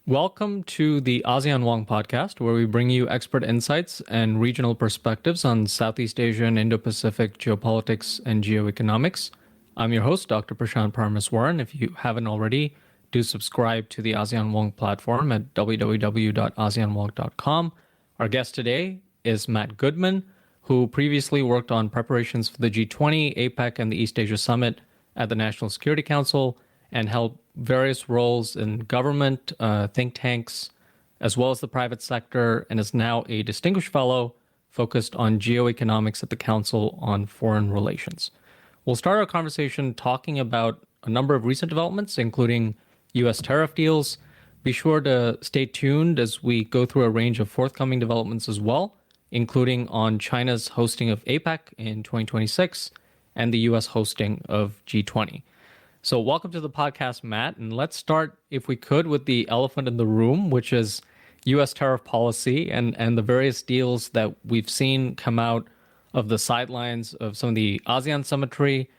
Welcome to the ASEAN Wonk podcast, where we bring you expert insights and regional perspectives on Southeast Asia and Indo-Pacific geopolitics and geoeconomics. I'm your host, Dr. Prashanth Parmaswaran. If you haven't already, do subscribe to the ASEAN Wonk platform at www.aseanwonk.com. Our guest today is Matt Goodman, who previously worked on preparations for the G20, APEC, and the East Asia Summit at the National Security Council, and held various roles in government, think tanks, as well as the private sector, and is now a distinguished fellow focused on geoeconomics at the Council on Foreign Relations. We'll start our conversation talking about a number of recent developments, including U.S. tariff deals. Be sure to stay tuned as we go through a range of forthcoming developments as well, including on China's hosting of APEC in 2026 and the U.S. hosting of G20. So welcome to the podcast, Matt. And let's start, if we could, with the elephant in the room, which is U.S. tariff policy and the various deals that we've seen come out of the sidelines of some of the ASEAN summitry.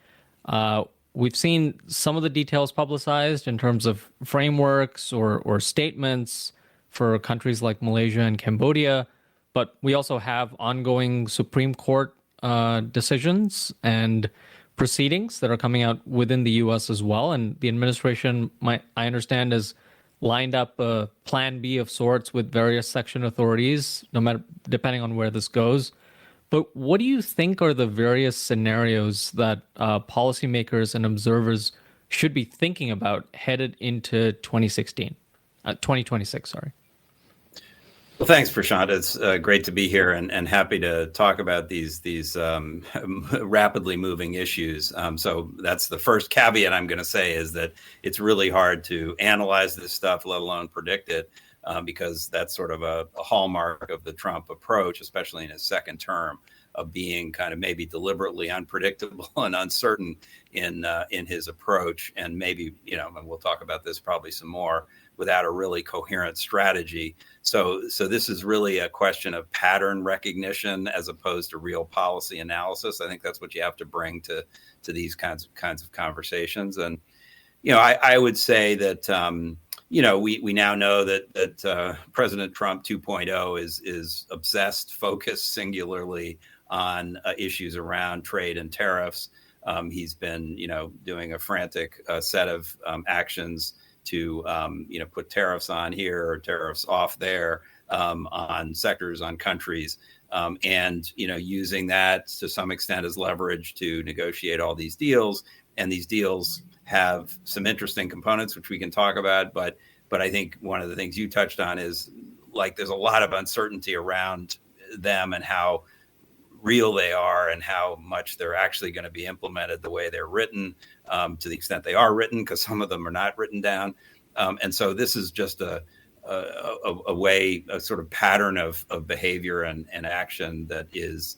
We've seen some of the details publicized in terms of frameworks or statements for countries like Malaysia and Cambodia. But we also have ongoing Supreme Court decisions and proceedings that are coming out within the U.S. as well. And the administration, I understand, has lined up a plan B of sorts with various section authorities, no matter depending on where this goes. But what do you think are the various scenarios that policymakers and observers should be thinking about headed into 2026, sorry? Well, thanks, Prashanth. It's great to be here and happy to talk about these rapidly moving issues. So that's the first caveat I'm going to say, is that it's really hard to analyze this stuff, let alone predict it, because that's sort of a hallmark of the Trump approach, especially in his second term, of being kind of maybe deliberately unpredictable and uncertain in his approach, and maybe, and we'll talk about this probably some more, without a really coherent strategy. So this is really a question of pattern recognition as opposed to real policy analysis. I think that's what you have to bring to these kinds of conversations. And I would say that we now know that President Trump 2.0 is obsessed, focused singularly on issues around trade and tariffs. He's been doing a frantic set of actions to put tariffs on here or tariffs off there, on sectors, on countries, and using that to some extent as leverage to negotiate all these deals. And these deals have some interesting components which we can talk about, but I think one of the things you touched on is, like, there's a lot of uncertainty around them and how real they are and how much they're actually going to be implemented the way they're written, to the extent they are written, because some of them are not written down. And so this is just a sort of pattern of behavior and action that is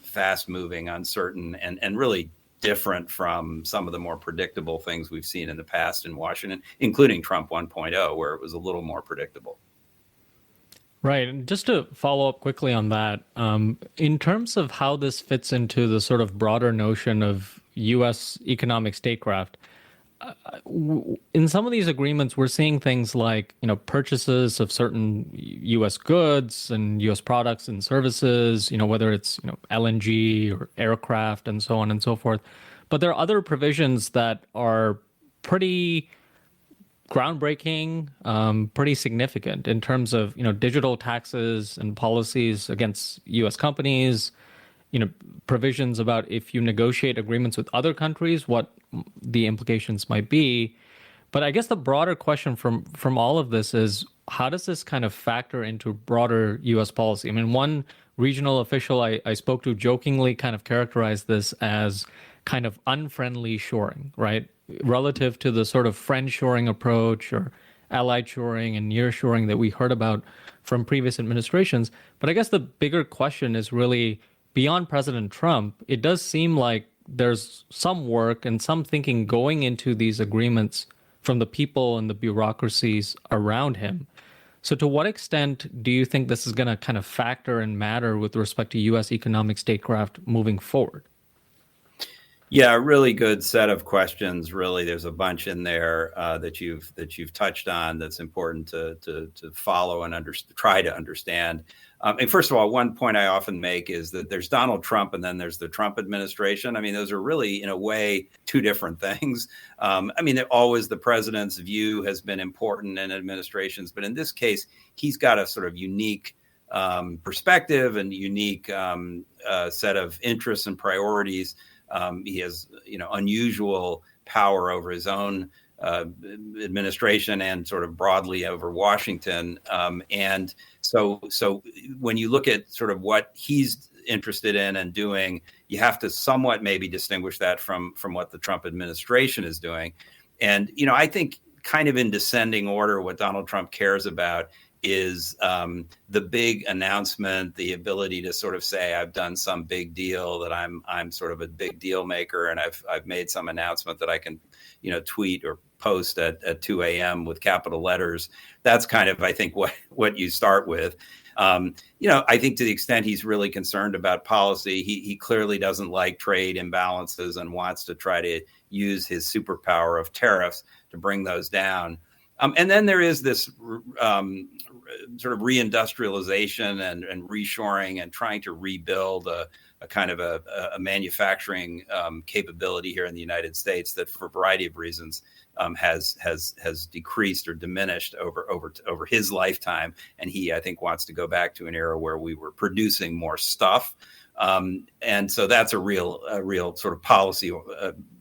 fast moving, uncertain, and really different from some of the more predictable things we've seen in the past in Washington, including Trump 1.0, where it was a little more predictable. Right. And just to follow up quickly on that, in terms of how this fits into the sort of broader notion of U.S. economic statecraft, in some of these agreements, we're seeing things like, purchases of certain U.S. goods and U.S. products and services, whether it's, LNG or aircraft and so on and so forth. But there are other provisions that are pretty groundbreaking, pretty significant in terms of, digital taxes and policies against U.S. companies, provisions about if you negotiate agreements with other countries, what the implications might be. But I guess the broader question from all of this is, how does this kind of factor into broader U.S. policy? I mean, one regional official I spoke to jokingly kind of characterized this as kind of unfriendly shoring, right? Relative to the sort of friend shoring approach or allied shoring and near shoring that we heard about from previous administrations. But I guess the bigger question is really beyond President Trump. It does seem like there's some work and some thinking going into these agreements from the people and the bureaucracies around him. So to what extent do you think this is going to kind of factor and matter with respect to U.S. economic statecraft moving forward? Yeah, a really good set of questions. Really, there's a bunch in there that you've touched on that's important to follow and try to understand. And first of all, one point I often make is that there's Donald Trump and then there's the Trump administration. I mean, those are really, in a way, two different things. I mean, always the president's view has been important in administrations, but in this case, he's got a sort of unique perspective and unique set of interests and priorities. He has, unusual power over his own administration and sort of broadly over Washington. And so when you look at sort of what he's interested in and doing, you have to somewhat maybe distinguish that from what the Trump administration is doing. And, I think kind of in descending order, what Donald Trump cares about is the big announcement, the ability to sort of say, I've done some big deal, that I'm sort of a big deal maker, and I've made some announcement that I can, tweet or post at 2 a.m. with capital letters. That's kind of, I think, what you start with. I think to the extent he's really concerned about policy, he clearly doesn't like trade imbalances and wants to try to use his superpower of tariffs to bring those down. And then there is this sort of reindustrialization and reshoring and trying to rebuild a kind of a manufacturing capability here in the United States that, for a variety of reasons, has decreased or diminished over his lifetime. And he, I think, wants to go back to an era where we were producing more stuff. And so that's a real sort of policy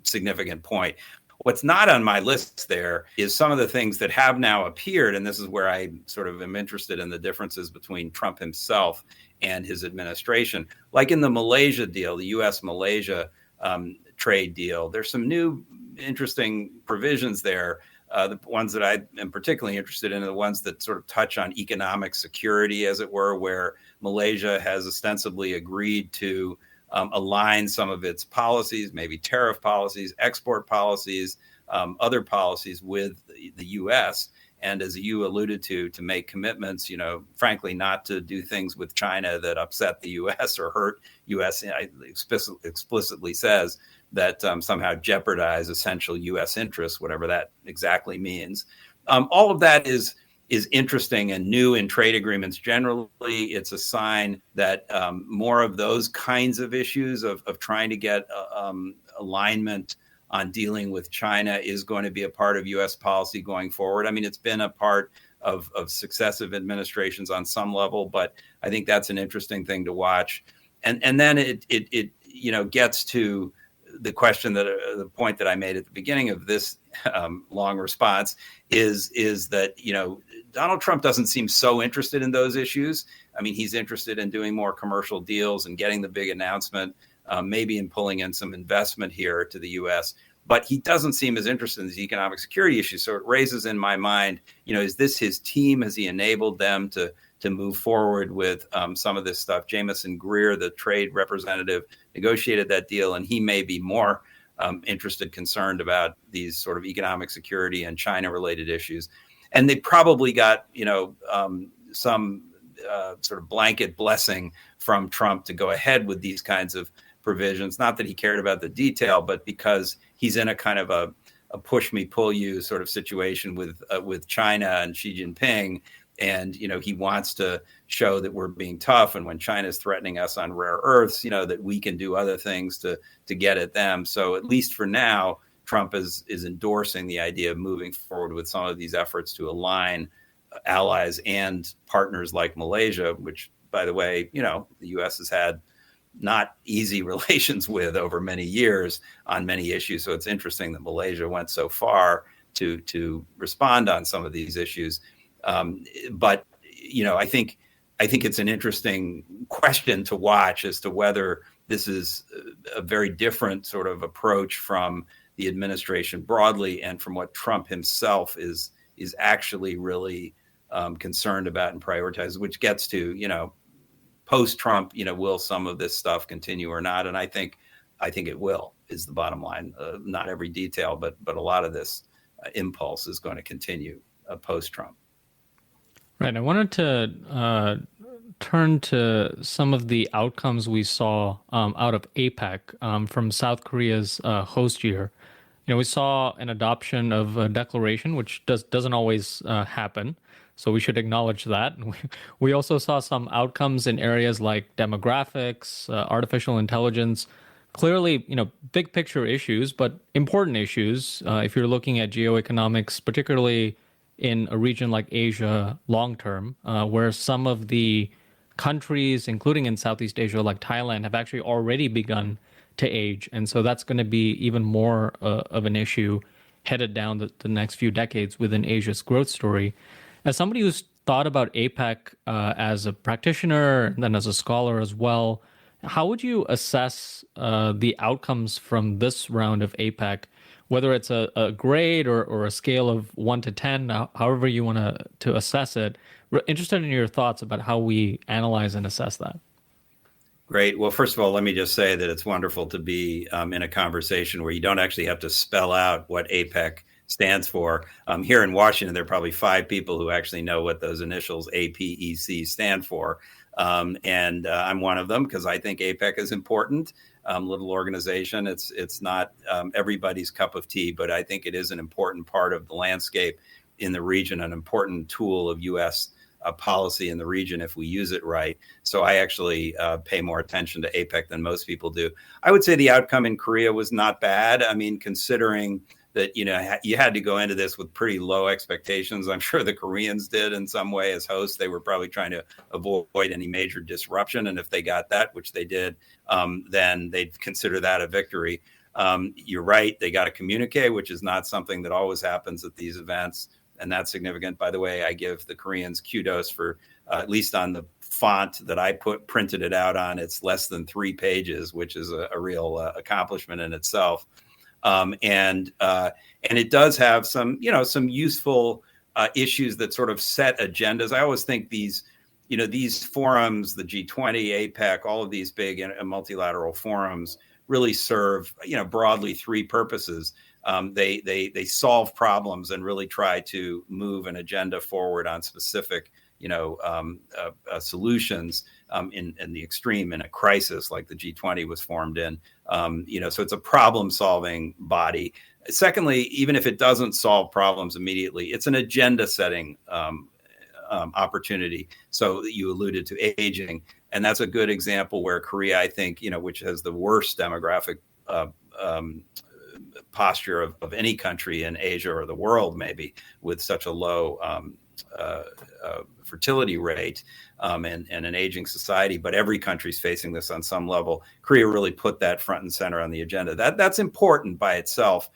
significant point. What's not on my list there is some of the things that have now appeared, and this is where I sort of am interested in the differences between Trump himself and his administration. Like in the Malaysia deal, the U.S.-Malaysia trade deal, there's some new interesting provisions there. The ones that I am particularly interested in are the ones that sort of touch on economic security, as it were, where Malaysia has ostensibly agreed to align some of its policies, maybe tariff policies, export policies, other policies with the U.S. And as you alluded to make commitments, frankly, not to do things with China that upset the U.S. or hurt U.S. explicitly says that somehow jeopardize essential U.S. interests, whatever that exactly means. All of that is interesting and new in trade agreements generally. It's a sign that more of those kinds of issues of trying to get alignment on dealing with China is going to be a part of U.S. policy going forward. I mean, it's been a part of successive administrations on some level, but I think that's an interesting thing to watch. And then it gets to the question the point that I made at the beginning of this long response is that, Donald Trump doesn't seem so interested in those issues. I mean, he's interested in doing more commercial deals and getting the big announcement, maybe in pulling in some investment here to the U.S., but he doesn't seem as interested in these economic security issues. So it raises in my mind, is this his team? Has he enabled them to move forward with some of this stuff? Jamison Greer, the trade representative, negotiated that deal, and he may be more concerned about these sort of economic security and China-related issues. And they probably got, some sort of blanket blessing from Trump to go ahead with these kinds of provisions. Not that he cared about the detail, but because he's in a kind of a push me, pull you sort of situation with China and Xi Jinping. And, he wants to show that we're being tough. And when China's threatening us on rare earths, that we can do other things to get at them. So at least for now, Trump is endorsing the idea of moving forward with some of these efforts to align allies and partners like Malaysia, which, by the way, the U.S. has had not easy relations with over many years on many issues. So it's interesting that Malaysia went so far to respond on some of these issues. But I think it's an interesting question to watch as to whether this is a very different sort of approach from the administration broadly and from what Trump himself is actually really concerned about and prioritizes, which gets to, post-Trump, will some of this stuff continue or not? And I think it will, is the bottom line. Not every detail, but a lot of this impulse is going to continue post-Trump. Right. I wanted to turn to some of the outcomes we saw out of APEC from South Korea's host year. We saw an adoption of a declaration, which doesn't always happen. So we should acknowledge that. We also saw some outcomes in areas like demographics, artificial intelligence. Clearly, big picture issues, but important issues. If you're looking at geoeconomics, particularly in a region like Asia long term, where some of the countries, including in Southeast Asia, like Thailand, have actually already begun to age. And so that's going to be even more of an issue headed down the next few decades within Asia's growth story. As somebody who's thought about APEC as a practitioner and then as a scholar as well, how would you assess the outcomes from this round of APEC, whether it's a grade or a scale of 1 to 10, however you want to assess it? We're interested in your thoughts about how we analyze and assess that. Great. Well, first of all, let me just say that it's wonderful to be in a conversation where you don't actually have to spell out what APEC stands for. Here in Washington, there are probably 5 people who actually know what those initials APEC stand for. And I'm one of them because I think APEC is important. Little organization. It's not everybody's cup of tea, but I think it is an important part of the landscape in the region, an important tool of U.S. Policy in the region if we use it right. So I actually pay more attention to APEC than most people do. I would say the outcome in Korea was not bad. I mean, considering that, you had to go into this with pretty low expectations. I'm sure the Koreans did in some way as hosts. They were probably trying to avoid any major disruption. And if they got that, which they did, then they'd consider that a victory. You're right. They got a communique, which is not something that always happens at these events. And that's significant. By the way, I give the Koreans kudos for, at least on the font that I printed it out on, it's less than 3 pages, which is a real accomplishment in itself. And it does have some useful issues that sort of set agendas. I always think these forums, the G20, APEC, all of these big multilateral forums really serve, broadly 3 purposes. They solve problems and really try to move an agenda forward on specific, solutions in the extreme in a crisis like the G20 was formed in. So it's a problem-solving body. Secondly, even if it doesn't solve problems immediately, it's an agenda-setting opportunity. So you alluded to aging, and that's a good example where Korea, I think, which has the worst demographic posture of any country in Asia or the world, maybe, with such a low fertility rate and an aging society. But every country's facing this on some level. Korea really put that front and center on the agenda. That's important by itself.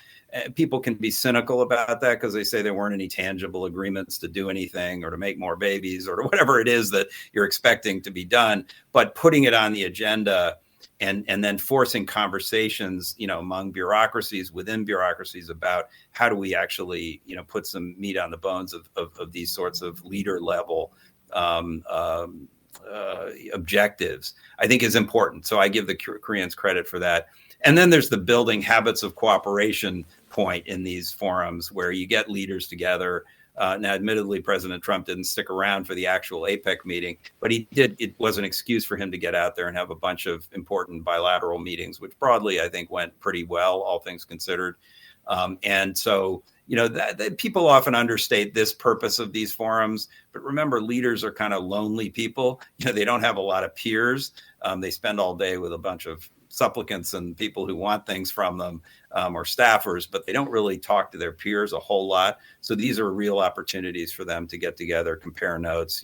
People can be cynical about that because they say there weren't any tangible agreements to do anything or to make more babies or whatever it is that you're expecting to be done. But putting it on the agenda and then forcing conversations, among bureaucracies, within bureaucracies about how do we actually, put some meat on the bones of these sorts of leader level objectives, I think is important. So I give the Koreans credit for that. And then there's the building habits of cooperation point in these forums where you get leaders together. Now, admittedly, President Trump didn't stick around for the actual APEC meeting, but he did. It was an excuse for him to get out there and have a bunch of important bilateral meetings, which broadly, I think, went pretty well, all things considered. And so, that people often understate this purpose of these forums. But remember, leaders are kind of lonely people. They don't have a lot of peers. They spend all day with a bunch of supplicants and people who want things from them or staffers, but they don't really talk to their peers a whole lot. So these are real opportunities for them to get together, compare notes,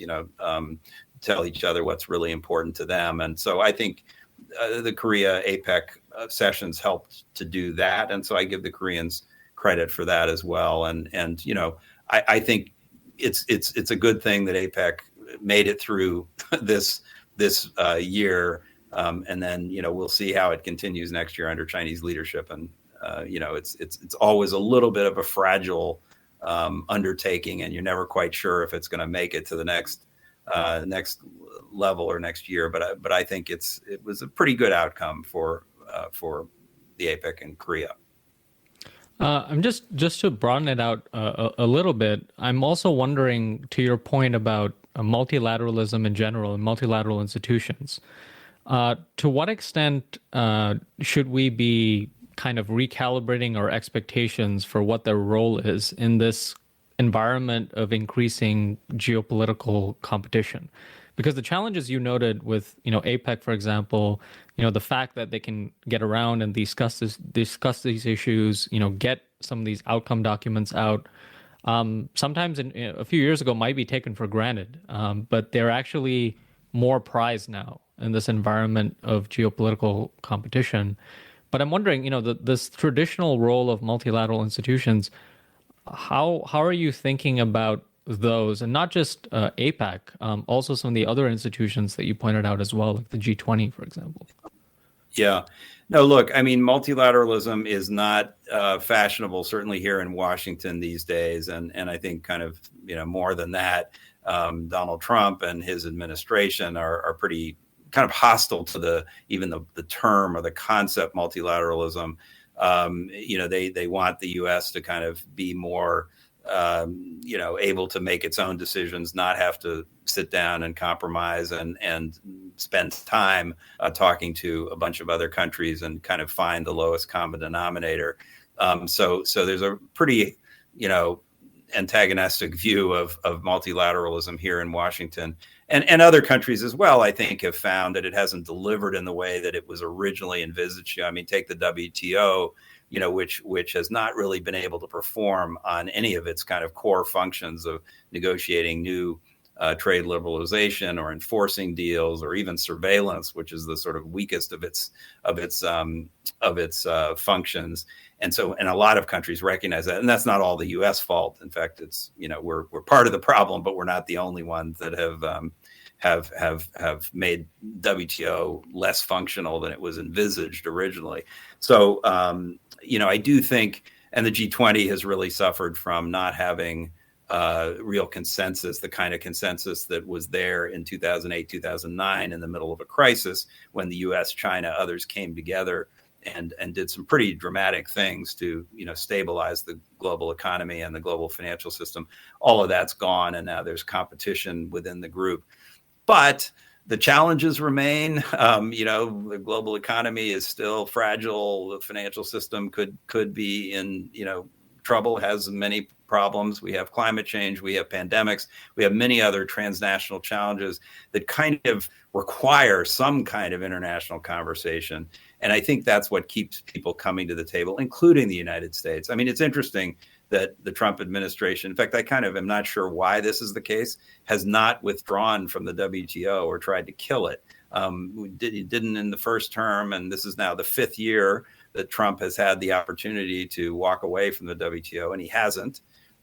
tell each other what's really important to them. And so I think the Korea APEC sessions helped to do that. And so I give the Koreans credit for that as well. And I think it's a good thing that APEC made it through this year. And then, we'll see how it continues next year under Chinese leadership. And, it's always a little bit of a fragile undertaking, and you're never quite sure if it's going to make it to the next level or next year. But I think it was a pretty good outcome for the APEC in Korea. I'm just to broaden it out a little bit. I'm also wondering, to your point about multilateralism in general and multilateral institutions. To what extent should we be kind of recalibrating our expectations for what their role is in this environment of increasing geopolitical competition? Because the challenges you noted with, APEC, for example, the fact that they can get around and discuss these issues, get some of these outcome documents out, sometimes a few years ago might be taken for granted, but they're actually more prized now in this environment of geopolitical competition. But I'm wondering, this traditional role of multilateral institutions, how are you thinking about those, and not just APEC, also some of the other institutions that you pointed out as well, like the G20, for example? Yeah. No, look, I mean, multilateralism is not fashionable, certainly here in Washington these days. And I think kind of, more than that, Donald Trump and his administration are pretty kind of hostile to even the term or the concept multilateralism. They want the U.S. to kind of be more, able to make its own decisions, not have to sit down and compromise and spend time talking to a bunch of other countries and kind of find the lowest common denominator. So there's a pretty, antagonistic view of multilateralism here in Washington, and other countries as well, I think, have found that it hasn't delivered in the way that it was originally envisaged. I mean, take the WTO, which has not really been able to perform on any of its kind of core functions of negotiating new trade liberalization or enforcing deals or even surveillance, which is the sort of weakest of its functions. And a lot of countries recognize that, and that's not all the U.S. fault. In fact, it's we're part of the problem, but we're not the only ones that have made WTO less functional than it was envisaged originally. So I do think, and the G20 has really suffered from not having real consensus, the kind of consensus that was there in 2008, 2009 in the middle of a crisis when the U.S., China, others came together and did some pretty dramatic things to, stabilize the global economy and the global financial system. All of that's gone, and now there's competition within the group. But the challenges remain. The global economy is still fragile. The financial system could be in, trouble, has many problems. We have climate change, we have pandemics, we have many other transnational challenges that kind of require some kind of international conversation. And I think that's what keeps people coming to the table, including the United States. I mean, it's interesting that the Trump administration, in fact, I kind of am not sure why this is the case, has not withdrawn from the WTO or tried to kill it. It didn't in the first term, and this is now the fifth year that Trump has had the opportunity to walk away from the WTO, and he hasn't.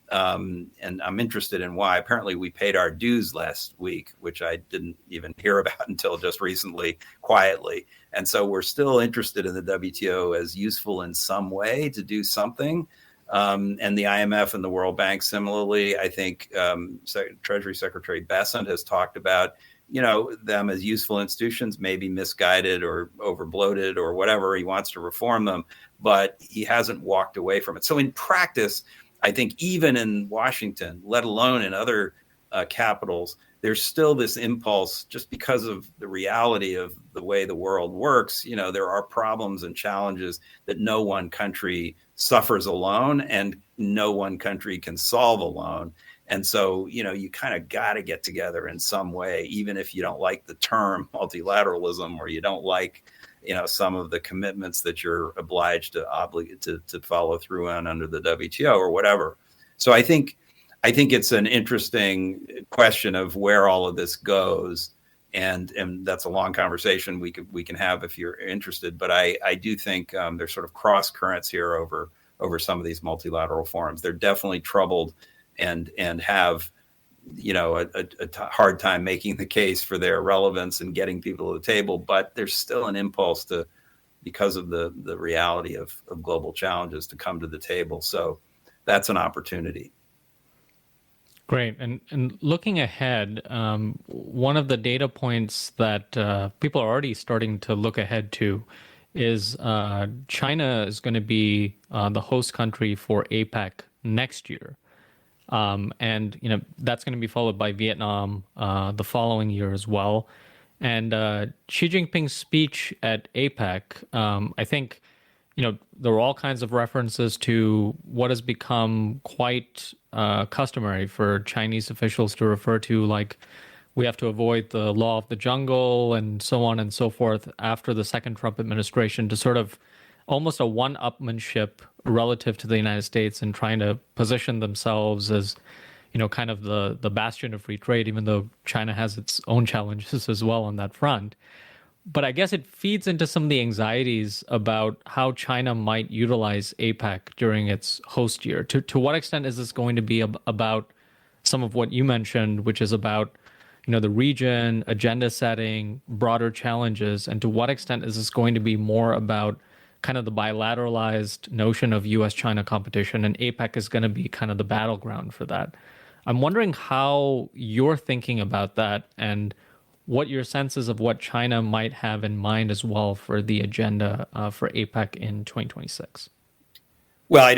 And I'm interested in why. Apparently, we paid our dues last week, which I didn't even hear about until just recently, quietly. And so we're still interested in the WTO as useful in some way to do something. And the IMF and the World Bank, similarly, I think Treasury Secretary Bessent has talked about, them as useful institutions, maybe misguided or overbloated or whatever. He wants to reform them, but he hasn't walked away from it. So in practice, I think even in Washington, let alone in other capitals, there's still this impulse, just because of the reality of the way the world works. There are problems and challenges that no one country suffers alone and no one country can solve alone. And so, you kind of got to get together in some way, even if you don't like the term multilateralism or you don't like, some of the commitments that you're obliged to follow through on under the WTO or whatever. So I think it's an interesting question of where all of this goes. And that's a long conversation we can have if you're interested. But I do think there's sort of cross currents here over some of these multilateral forums. They're definitely troubled and have, a hard time making the case for their relevance and getting people to the table. But there's still an impulse to, because of the reality of global challenges, to come to the table. So that's an opportunity. Great. And looking ahead, one of the data points that people are already starting to look ahead to is China is going to be the host country for APEC next year. And that's going to be followed by Vietnam the following year as well. And Xi Jinping's speech at APEC, I think, there were all kinds of references to what has become quite customary for Chinese officials to refer to, like we have to avoid the law of the jungle and so on and so forth after the second Trump administration, to sort of almost a one-upmanship relative to the United States and trying to position themselves as, kind of the bastion of free trade, even though China has its own challenges as well on that front. But I guess it feeds into some of the anxieties about how China might utilize APEC during its host year. To what extent is this going to be about some of what you mentioned, which is about the region, agenda setting, broader challenges, and to what extent is this going to be more about kind of the bilateralized notion of U.S.-China competition, and APEC is going to be kind of the battleground for that. I'm wondering how you're thinking about that and what your sense is of what China might have in mind as well for the agenda for APEC in 2026. Well, I